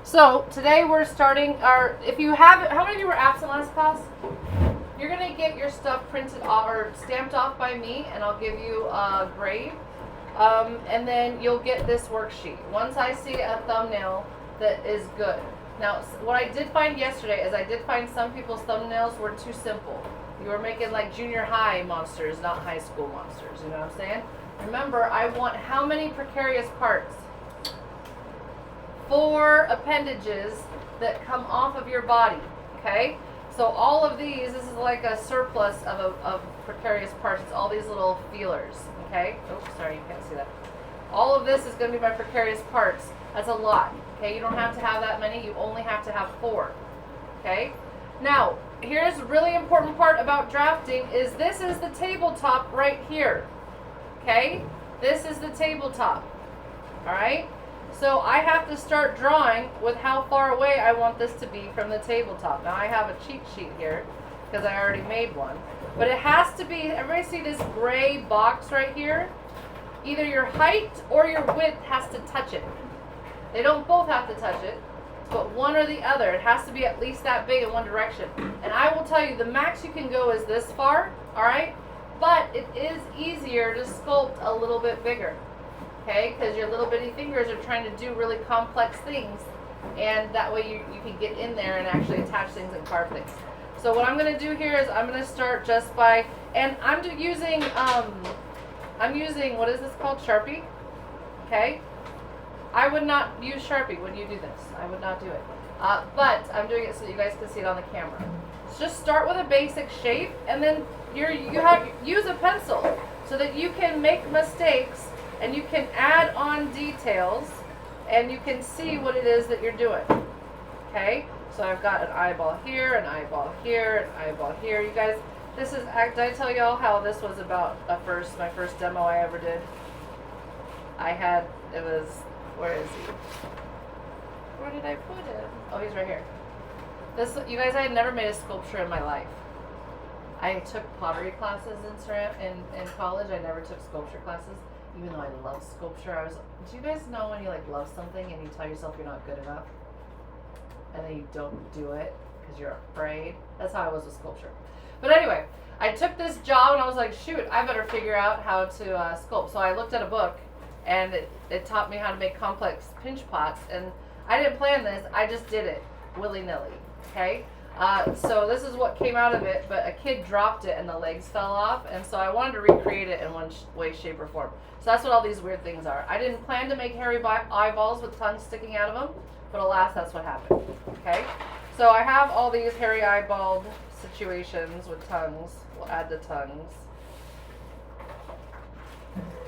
So today we're starting our. If you have, how many of you were absent last class? You're gonna get your stuff printed off or stamped off by me, and I'll give you a grade. And then you'll get this worksheet. Once I see a thumbnail that is good. Now, what I did find yesterday is I did find some people's thumbnails were too simple. You were making like junior high monsters, not high school monsters. You know what I'm saying? Remember, I want how many precarious parts? 4 appendages that come off of your body. Okay? So all of these, this is like a surplus of precarious parts. It's all these little feelers. Okay? Oops, sorry, you can't see that. All of this is going to be my precarious parts. That's a lot. Okay? You don't have to have that many. You only have to have 4. Okay? Now, here's a really important part about drafting is this is the tabletop right here. Okay? This is the tabletop. Alright? So I have to start drawing with how far away I want this to be from the tabletop. Now I have a cheat sheet here because I already made one. But it has to be, everybody see this gray box right here? Either your height or your width has to touch it. They don't both have to touch it, but one or the other. It has to be at least that big in one direction. And I will tell you, the max you can go is this far, alright? But it is easier to sculpt a little bit bigger. Okay, because your little bitty fingers are trying to do really complex things, and that way you can get in there and actually attach things and carve things. So what I'm going to do here is I'm going to start just by, and I'm using, what is this called? Sharpie. Okay. I would not use Sharpie when you do this. I would not do it. But I'm doing it so that you guys can see it on the camera. So just start with a basic shape, and then use a pencil so that you can make mistakes. And you can add on details, and you can see what it is that you're doing. Okay? So I've got an eyeball here, an eyeball here, an eyeball here. You guys, this is, did I tell y'all how this was about my first demo I ever did? Where is he? Where did I put him? Oh, he's right here. You guys, I had never made a sculpture in my life. I took pottery classes in college. I never took sculpture classes. Even though I love sculpture, do you guys know when you like love something and you tell yourself you're not good enough? And then you don't do it because you're afraid? That's how I was with sculpture. But anyway, I took this job and I was like, shoot, I better figure out how to sculpt. So I looked at a book and it taught me how to make complex pinch pots. And I didn't plan this, I just did it willy-nilly, okay? So this is what came out of it, but a kid dropped it and the legs fell off, and so I wanted to recreate it in one way, shape, or form. So that's what all these weird things are. I didn't plan to make hairy eyeballs with tongues sticking out of them, but alas, that's what happened. Okay? So I have all these hairy eyeballed situations with tongues. We'll add the tongues.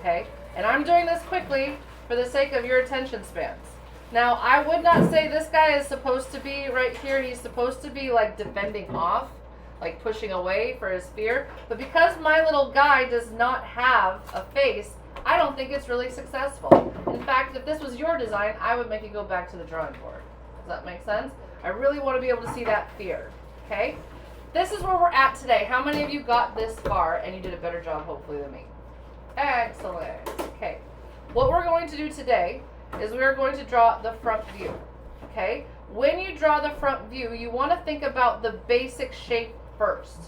Okay? And I'm doing this quickly for the sake of your attention spans. Now, I would not say this guy is supposed to be right here. He's supposed to be like defending off, like pushing away for his fear. But because my little guy does not have a face, I don't think it's really successful. In fact, if this was your design, I would make it go back to the drawing board. Does that make sense? I really want to be able to see that fear. Okay? This is where we're at today. How many of you got this far and you did a better job, hopefully, than me? Excellent. Okay. What we're going to do today is we're going to draw the front view. Okay? When you draw the front view, you want to think about the basic shape first.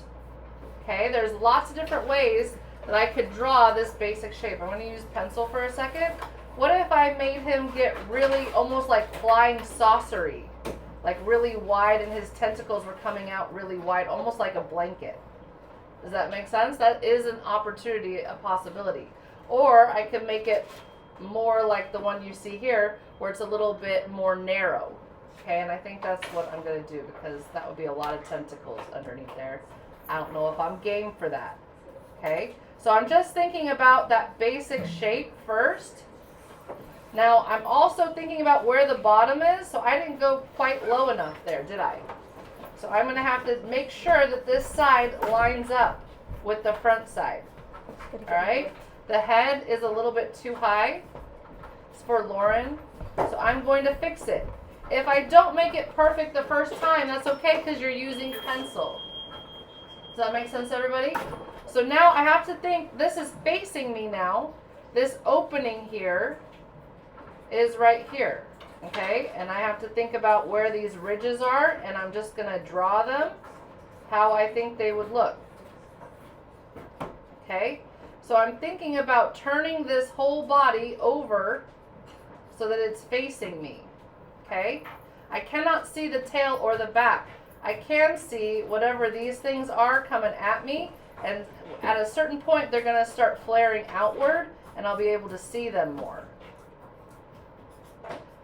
Okay? There's lots of different ways that I could draw this basic shape. I'm going to use pencil for a second. What if I made him get really almost like flying saucery? Like really wide, and his tentacles were coming out really wide, almost like a blanket. Does that make sense? That is an opportunity, a possibility. Or I could make it more like the one you see here, where it's a little bit more narrow. Okay, and I think that's what I'm going to do, because that would be a lot of tentacles underneath there. I don't know if I'm game for that. Okay, so I'm just thinking about that basic shape first. Now, I'm also thinking about where the bottom is, so I didn't go quite low enough there, did I? So I'm going to have to make sure that this side lines up with the front side. All right? The head is a little bit too high. It's for Lauren. So I'm going to fix it. If I don't make it perfect the first time, that's okay, because you're using pencil. Does that make sense, everybody? So now I have to think, this is facing me now. This opening here is right here. Okay, and I have to think about where these ridges are, and I'm just going to draw them how I think they would look. Okay, so I'm thinking about turning this whole body over so that it's facing me. Okay, I cannot see the tail or the back. I can see whatever these things are coming at me, and at a certain point they're going to start flaring outward, and I'll be able to see them more.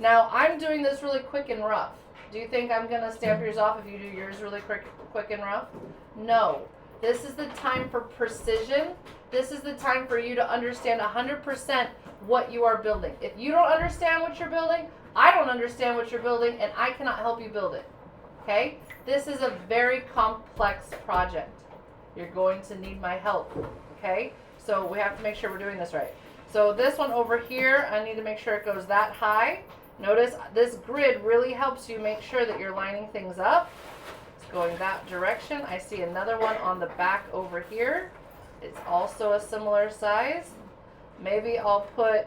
Now, I'm doing this really quick and rough. Do you think I'm going to stamp yours off if you do yours really quick and rough? No. This is the time for precision. This is the time for you to understand 100% what you are building. If you don't understand what you're building, I don't understand what you're building, and I cannot help you build it. Okay? This is a very complex project. You're going to need my help. Okay? So we have to make sure we're doing this right. So this one over here, I need to make sure it goes that high. Notice this grid really helps you make sure that you're lining things up. It's going that direction. I see another one on the back over here. It's also a similar size. Maybe I'll put,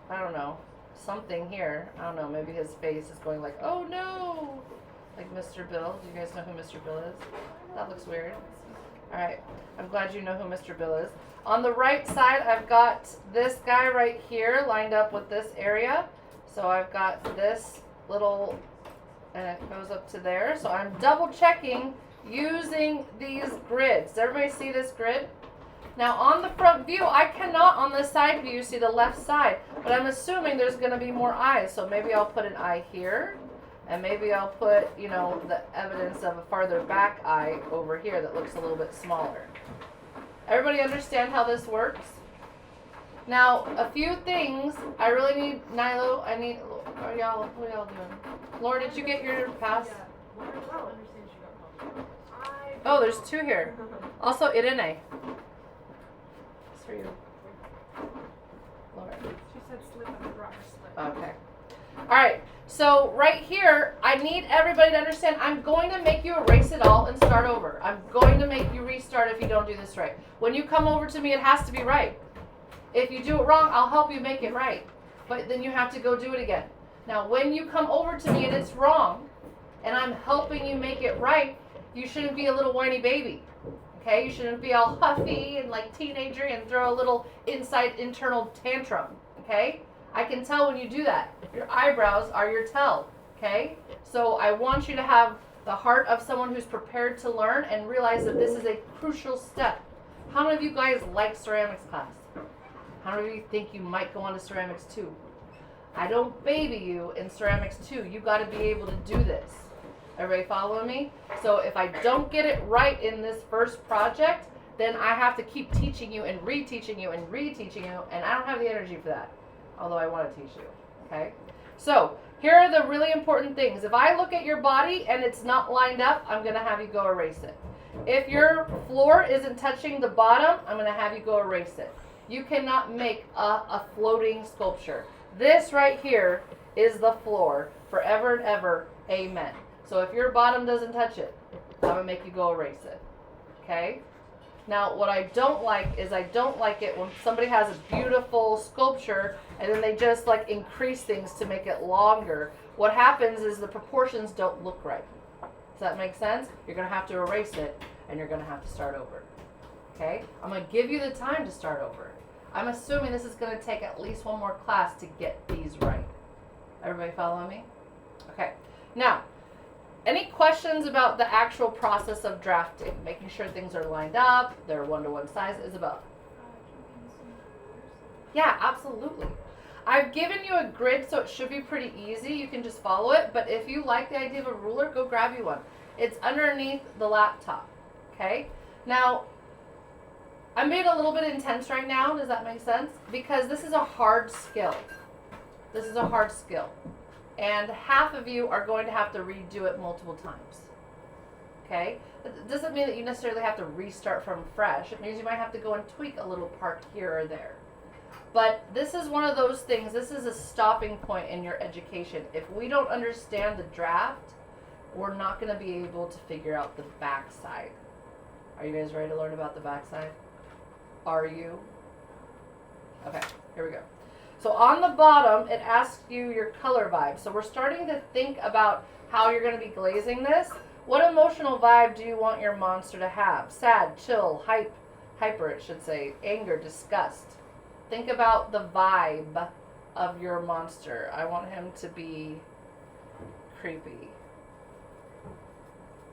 I don't know, something here. I don't know, maybe his face is going like, oh no, like Mr. Bill. Do you guys know who Mr. Bill is? That looks weird. All right, I'm glad you know who Mr. Bill is. On the right side, I've got this guy right here lined up with this area. So I've got this little, and it goes up to there. So I'm double checking using these grids. Does everybody see this grid? Now on the front view, I cannot on the side view see the left side, but I'm assuming there's going to be more eyes. So maybe I'll put an eye here, and maybe I'll put, you know, the evidence of a farther back eye over here that looks a little bit smaller. Everybody understand how this works? Now, a few things I really need, Nilo, what are y'all doing? Laura, did you get your pass? Oh, there's two here. Also, Irene. It's for you. Laura. She said slip and I brought her slip. Okay. All right. So right here, I need everybody to understand I'm going to make you erase it all and start over. I'm going to make you restart if you don't do this right. When you come over to me, it has to be right. If you do it wrong, I'll help you make it right. But then you have to go do it again. Now, when you come over to me and it's wrong, and I'm helping you make it right, you shouldn't be a little whiny baby. Okay? You shouldn't be all huffy and like teenager and throw a little internal tantrum. Okay? I can tell when you do that. Your eyebrows are your tell. Okay? So I want you to have the heart of someone who's prepared to learn and realize that this is a crucial step. How many of you guys like ceramics class? How many of you think you might go on to ceramics 2? I don't baby you in ceramics 2. You got to be able to do this. Everybody following me? So if I don't get it right in this first project, then I have to keep teaching you and reteaching you and reteaching you, and I don't have the energy for that, although I want to teach you. Okay? So here are the really important things. If I look at your body and it's not lined up, I'm going to have you go erase it. If your floor isn't touching the bottom, I'm going to have you go erase it. You cannot make a floating sculpture. This right here is the floor forever and ever. Amen. So if your bottom doesn't touch it, I'm going to make you go erase it. Okay? Now, what I don't like is I don't like it when somebody has a beautiful sculpture and then they just like increase things to make it longer. What happens is the proportions don't look right. Does that make sense? You're going to have to erase it and you're going to have to start over. Okay? I'm going to give you the time to start over. I'm assuming this is going to take at least one more class to get these right. Everybody following me? Okay. Now, any questions about the actual process of drafting? Making sure things are lined up, they're one-to-one size. Isabel? Yeah, absolutely. I've given you a grid, so it should be pretty easy. You can just follow it. But if you like the idea of a ruler, go grab you one. It's underneath the laptop. Okay? Now, I'm being a little bit intense right now. Does that make sense? Because this is a hard skill. This is a hard skill. And half of you are going to have to redo it multiple times. Okay? It doesn't mean that you necessarily have to restart from fresh. It means you might have to go and tweak a little part here or there. But this is one of those things, this is a stopping point in your education. If we don't understand the draft, we're not going to be able to figure out the backside. Are you guys ready to learn about the backside? Are you? Okay, here we go. So on the bottom, it asks you your color vibe. So we're starting to think about how you're going to be glazing this. What emotional vibe do you want your monster to have? Sad, chill, hyper it should say, anger, disgust. Think about the vibe of your monster. I want him to be creepy.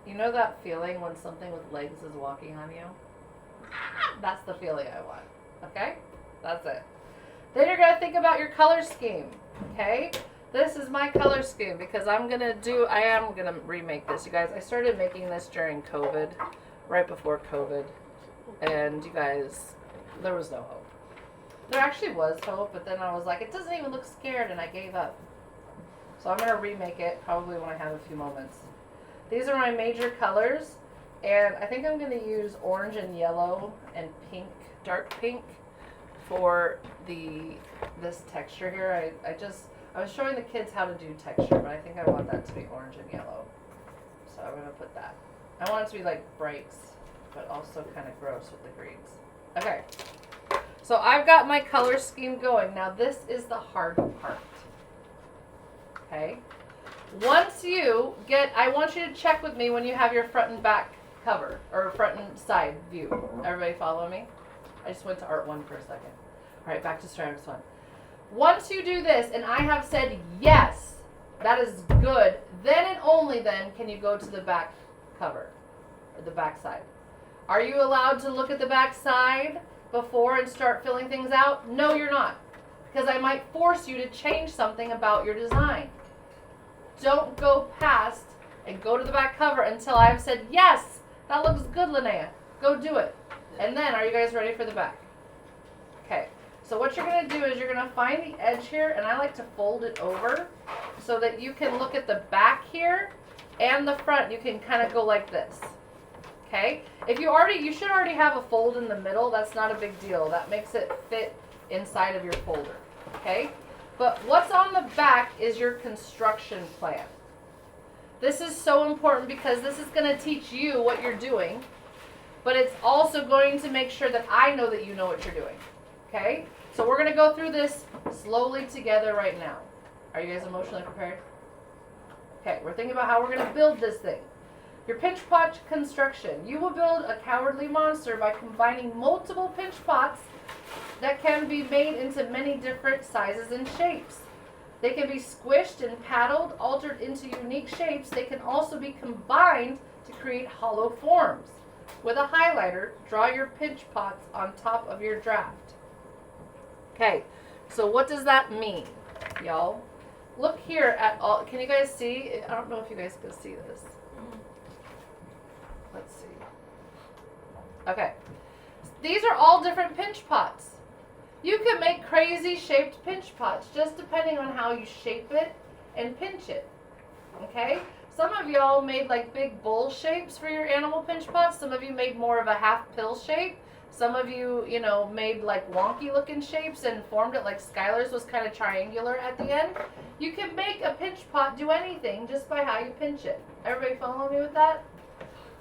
You know that feeling when something with legs is walking on you? That's the feeling I want. Okay? That's it. Then you're going to think about your color scheme. Okay? This is my color scheme because I am going to remake this, you guys. I started making this during COVID, right before COVID. And you guys, there was no hope. There actually was hope, but then I was like, it doesn't even look scared, and I gave up. So I'm going to remake it probably when I have a few moments. These are my major colors, and I think I'm going to use orange and yellow and pink, dark pink, for this texture here. I was showing the kids how to do texture, but I think I want that to be orange and yellow. So I'm going to put that. I want it to be like brights, but also kind of gross with the greens. Okay. So I've got my color scheme going. Now this is the hard part. Okay? Once you get, I want you to check with me when you have your front and back cover, or front and side view. Everybody follow me? I just went to Art 1 for a second. All right, back to Ceramics 1. Once you do this, and I have said yes, that is good, then and only then can you go to the back cover, or the back side. Are you allowed to look at the back side before and start filling things out? No, you're not, because I might force you to change something about your design. Don't go past and go to the back cover until I've said, yes, that looks good, Linnea. Go do it. And then, are you guys ready for the back? Okay. So what you're going to do is you're going to find the edge here, and I like to fold it over so that you can look at the back here and the front. You can kind of go like this. Okay? You should already have a fold in the middle. That's not a big deal. That makes it fit inside of your folder. Okay? But what's on the back is your construction plan. This is so important because this is going to teach you what you're doing, but it's also going to make sure that I know that you know what you're doing. Okay? So we're going to go through this slowly together right now. Are you guys emotionally prepared? Okay, we're thinking about how we're going to build this thing. Your pinch pot construction. You will build a cowardly monster by combining multiple pinch pots that can be made into many different sizes and shapes. They can be squished and paddled, altered into unique shapes. They can also be combined to create hollow forms. With a highlighter, draw your pinch pots on top of your draft. Okay, so what does that mean, y'all? Look here at all, can you guys see? I don't know if you guys can see this. Let's see. Okay, these are all different pinch pots. You can make crazy shaped pinch pots just depending on how you shape it and pinch it. Okay? Some of y'all made like big bowl shapes for your animal pinch pots. Some of you made more of a half pill shape. Some of you, made like wonky looking shapes and formed it like Skylar's was kind of triangular at the end. You can make a pinch pot do anything just by how you pinch it. Everybody follow me with that?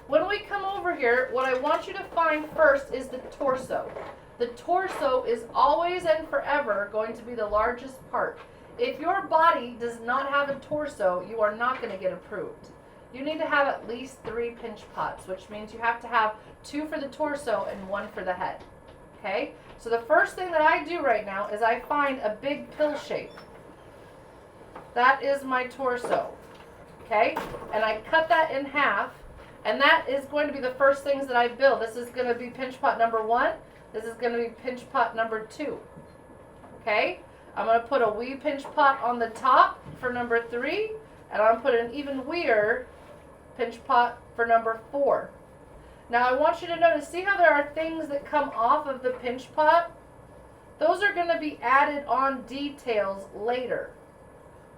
When we come over here, what I want you to find first is the torso. The torso is always and forever going to be the largest part. If your body does not have a torso, you are not going to get approved. You need to have at least 3 pinch pots, which means you have to have 2 for the torso and 1 for the head. Okay? So the first thing that I do right now is I find a big pill shape. That is my torso. Okay? And I cut that in half, and that is going to be the first things that I build. This is going to be pinch pot number 1. This is going to be pinch pot number 2. Okay? I'm going to put a wee pinch pot on the top for number 3, and I'm going to put an even weer pinch pot for number 4. Now I want you to notice, see how there are things that come off of the pinch pot? Those are going to be added on details later.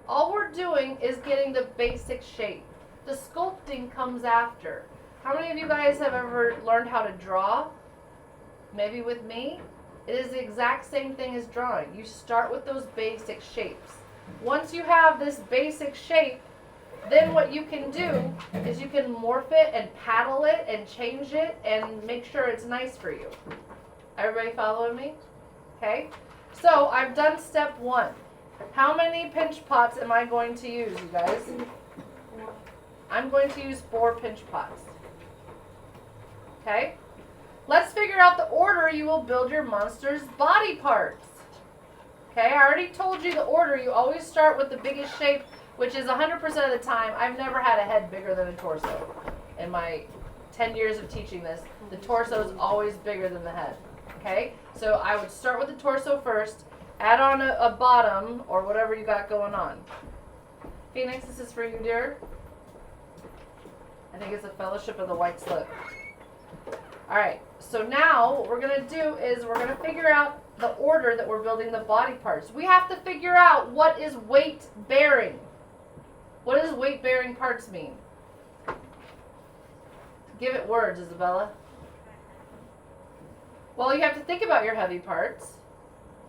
All we're doing is getting the basic shape. The sculpting comes after. How many of you guys have ever learned how to draw? Maybe with me? It is the exact same thing as drawing. You start with those basic shapes. Once you have this basic shape, then what you can do is you can morph it and paddle it and change it and make sure it's nice for you. Everybody following me? Okay? So I've done step 1. How many pinch pots am I going to use, you guys? I'm going to use 4 pinch pots. Okay? Let's figure out the order you will build your monster's body parts. Okay, I already told you the order. You always start with the biggest shape, which is 100% of the time. I've never had a head bigger than a torso. In my 10 years of teaching this, the torso is always bigger than the head. Okay, so I would start with the torso first, add on a bottom or whatever you got going on. Phoenix, this is for you, dear. I think it's a Fellowship of the White Slip. Alright, so now what we're going to do is we're going to figure out the order that we're building the body parts. We have to figure out what is weight bearing. What does weight bearing parts mean? Give it words, Isabella. Well, you have to think about your heavy parts,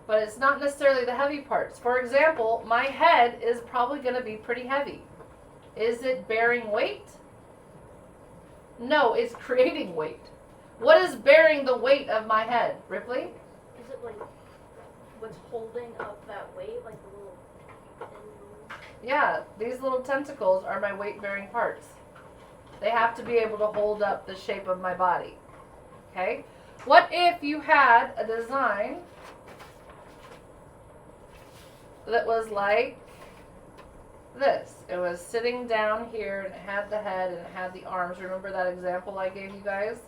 but it's not necessarily the heavy parts. For example, my head is probably going to be pretty heavy. Is it bearing weight? No, it's creating weight. What is bearing the weight of my head? Ripley? Is it like what's holding up that weight, like the little? Yeah, these little tentacles are my weight-bearing parts. They have to be able to hold up the shape of my body. Okay? What if you had a design that was like this? It was sitting down here and it had the head and it had the arms. Remember that example I gave you guys?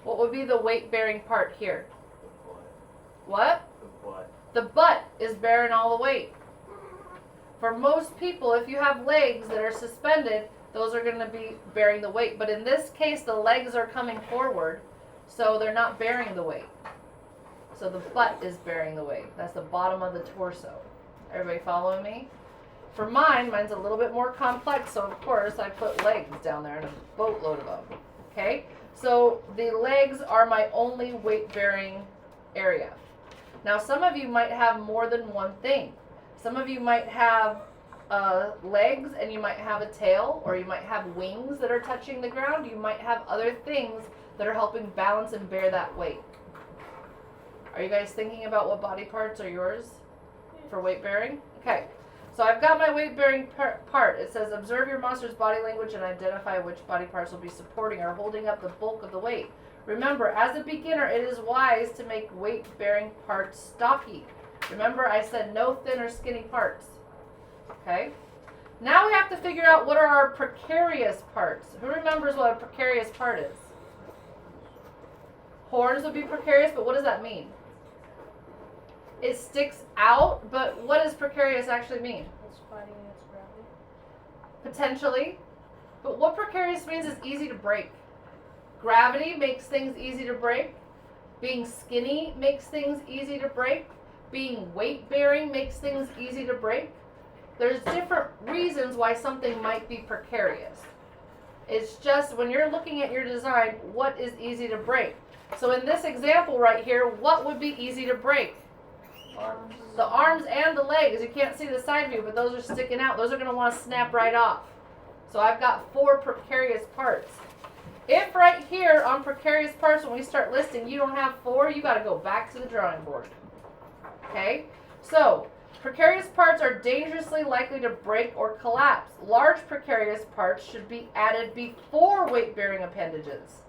What would be the weight-bearing part here? The butt. What? The butt. The butt is bearing all the weight. For most people, if you have legs that are suspended, those are going to be bearing the weight. But in this case, the legs are coming forward, so they're not bearing the weight. So the butt is bearing the weight. That's the bottom of the torso. Everybody following me? For mine, mine's a little bit more complex, so of course I put legs down there and a boatload of them. Okay? So the legs are my only weight-bearing area. Now some of you might have more than one thing. Some of you might have legs and you might have a tail, or you might have wings that are touching the ground. You might have other things that are helping balance and bear that weight. Are you guys thinking about what body parts are yours for weight bearing? Okay, so I've got my weight bearing part. It says observe your monster's body language and identify which body parts will be supporting or holding up the bulk of the weight. Remember, as a beginner, it is wise to make weight bearing parts stocky. Remember, I said no thin or skinny parts. Okay? Now we have to figure out what are our precarious parts. Who remembers what a precarious part is? Horns would be precarious, but what does that mean? It sticks out, but what does precarious actually mean? It's fighting against gravity. Potentially. But what precarious means is easy to break. Gravity makes things easy to break. Being skinny makes things easy to break. Being weight-bearing makes things easy to break. There's different reasons why something might be precarious. It's just when you're looking at your design, what is easy to break? So in this example right here, what would be easy to break? Arms. The arms and the legs. You can't see the side view, but those are sticking out. Those are going to want to snap right off. So I've got 4 precarious parts. If right here on precarious parts, when we start listing, you don't have 4, you got to go back to the drawing board. Okay? So, precarious parts are dangerously likely to break or collapse. Large precarious parts should be added before weight-bearing appendages,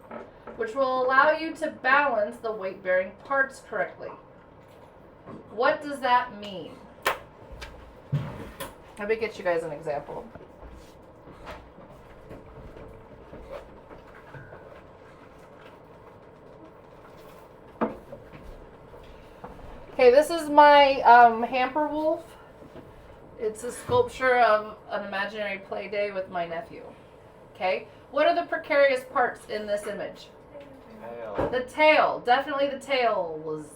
which will allow you to balance the weight-bearing parts correctly. What does that mean? Let me get you guys an example. Okay, this is my hamper wolf. It's a sculpture of an imaginary play day with my nephew. Okay, what are the precarious parts in this image? Tail. The tail, definitely the tail was.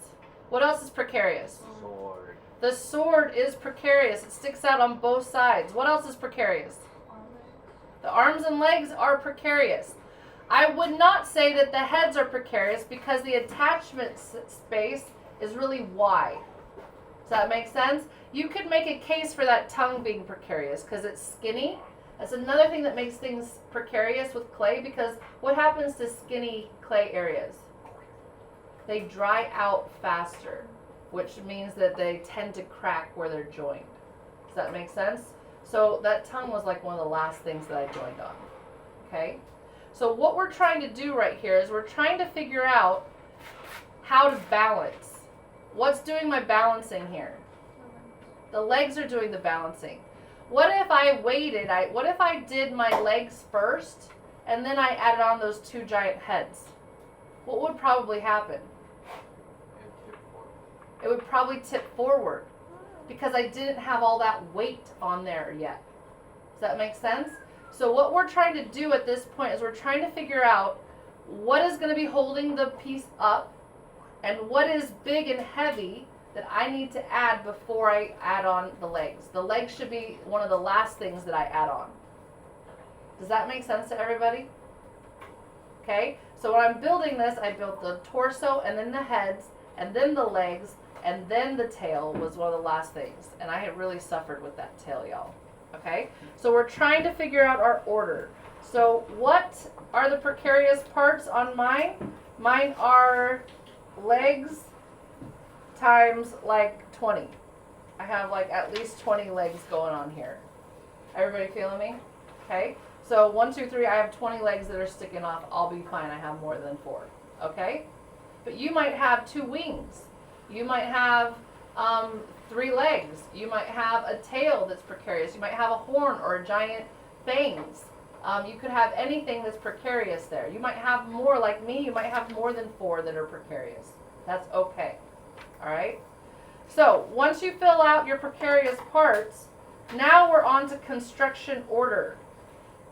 What else is precarious? Sword. The sword is precarious. It sticks out on both sides. What else is precarious? The arms and legs are precarious. I would not say that the heads are precarious because the attachment space is really wide. Does that make sense? You could make a case for that tongue being precarious because it's skinny. That's another thing that makes things precarious with clay, because what happens to skinny clay areas? they dry out faster, which means that they tend to crack where they're joined. Does that make sense? So that tongue was like one of the last things that I joined on. Okay? So what we're trying to do right here is we're trying to figure out how to balance. What's doing my balancing here? The legs are doing the balancing. What if I waited? What if I did my legs first and then I added on those two giant heads? What would probably happen? It would probably tip forward because I didn't have all that weight on there yet. Does that make sense? So what we're trying to do at this point is we're trying to figure out what is going to be holding the piece up and what is big and heavy that I need to add before I add on the legs. The legs should be one of the last things that I add on. Does that make sense to everybody? Okay, so when I'm building this, I built the torso and then the heads and then the legs and then the tail was one of the last things. And I had really suffered with that tail, y'all. Okay, so we're trying to figure out our order. So what are the precarious parts on mine? Mine are legs times like 20. I have like at least 20 legs going on here. Everybody feeling me? Okay, so 1, 2, 3, I have 20 legs that are sticking off. I'll be fine. I have more than 4. Okay, but you might have 2 wings. You might have 3 legs. You might have a tail that's precarious. You might have a horn or a giant fangs. You could have anything that's precarious there. You might have more, like me, you might have more than 4 that are precarious. That's okay. All right? So once you fill out your precarious parts, now we're on to construction order.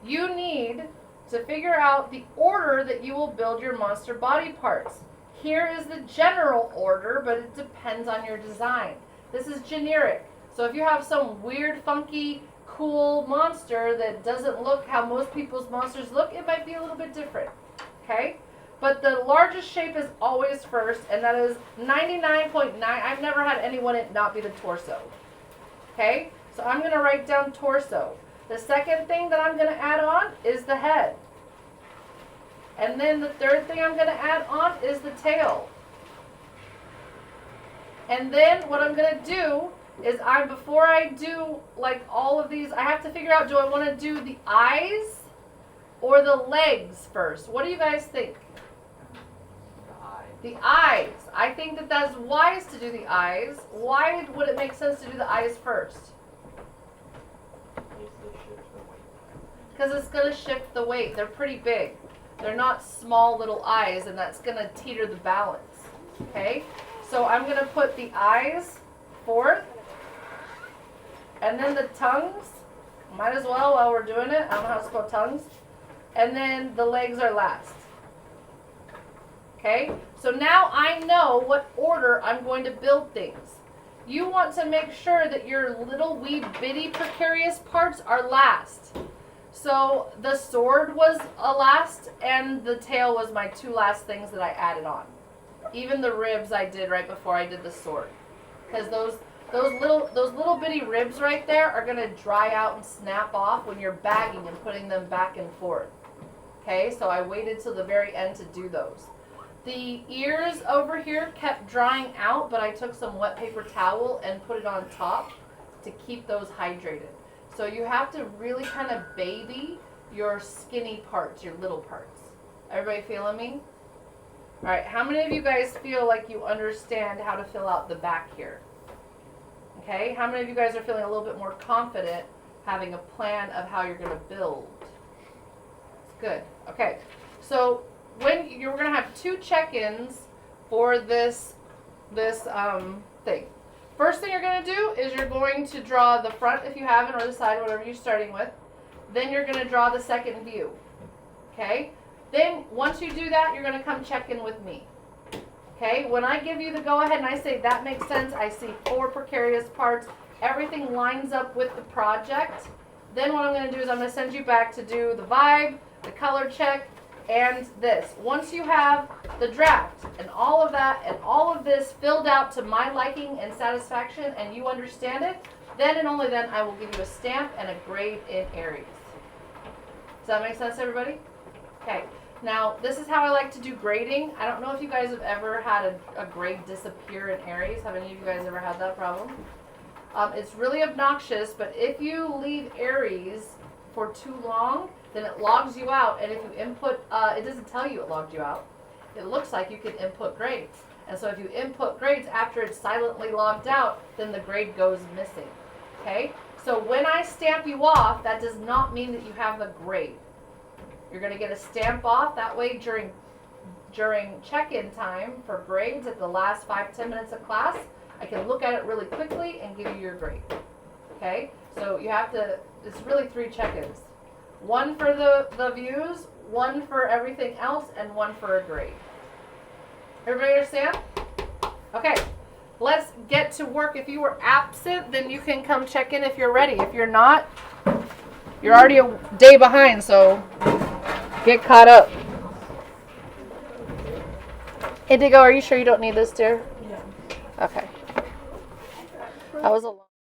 You need to figure out the order that you will build your monster body parts. Here is the general order, but it depends on your design. This is generic. So if you have some weird, funky, cool monster that doesn't look how most people's monsters look, it might be a little bit different. Okay? But the largest shape is always first, and that is 99.9. I've never had anyone it not be the torso. Okay? So I'm going to write down torso. The second thing that I'm going to add on is the head. And then the third thing I'm going to add on is the tail. And then what I'm going to do is before I do like all of these, I have to figure out, do I want to do the eyes or the legs first? What do you guys think? The eyes. I think that that's wise to do the eyes. Why would it make sense to do the eyes first? Because it's going to shift the weight. They're pretty big. They're not small little eyes, and that's going to teeter the balance. Okay? So I'm going to put the eyes fourth, and then the tongues. Might as well while we're doing it. I don't know how to spell tongues. And then the legs are last. Okay? So now I know what order I'm going to build things. You want to make sure that your little wee bitty precarious parts are last. So the sword was a last, and the tail was my 2 last things that I added on. Even the ribs I did right before I did the sword, because those little bitty ribs right there are gonna dry out and snap off when you're bagging and putting them back and forth. Okay, so I waited till the very end to do those. The ears over here kept drying out, but I took some wet paper towel and put it on top to keep those hydrated. So you have to really kind of baby your skinny parts, your little parts. Everybody feeling me? All right, how many of you guys feel like you understand how to fill out the back here? Okay, how many of you guys are feeling a little bit more confident having a plan of how you're going to build? Good. Okay, so when you're going to have 2 check-ins for this thing. First thing you're going to do is you're going to draw the front if you haven't, or the side, whatever you're starting with. Then you're going to draw the second view. Okay? Then once you do that, you're going to come check in with me. Okay? When I give you the go-ahead and I say that makes sense, I see 4 precarious parts, everything lines up with the project, then what I'm going to do is I'm going to send you back to do the vibe, the color check, and this. Once you have the draft and all of that and all of this filled out to my liking and satisfaction and you understand it, then and only then I will give you a stamp and a grade in Aries. Does that make sense, everybody? Okay. Now, this is how I like to do grading. I don't know if you guys have ever had a grade disappear in Aries. Have any of you guys ever had that problem? It's really obnoxious, but if you leave Aries for too long, then it logs you out. And if you input, it doesn't tell you it logged you out. It looks like you can input grades. And so if you input grades after it's silently logged out, then the grade goes missing. Okay? So when I stamp you off, that does not mean that you have the grade. You're going to get a stamp off. That way during check-in time for grades at the last 5-10 minutes of class, I can look at it really quickly and give you your grade. Okay? So you have to, it's really 3 check-ins. 1 for the views, 1 for everything else, and 1 for a grade. Everybody understand? Okay. Let's get to work. If you were absent, then you can come check in if you're ready. If you're not, you're already a day behind, so get caught up. Indigo, are you sure you don't need this, dear? Yeah. Okay. That was a long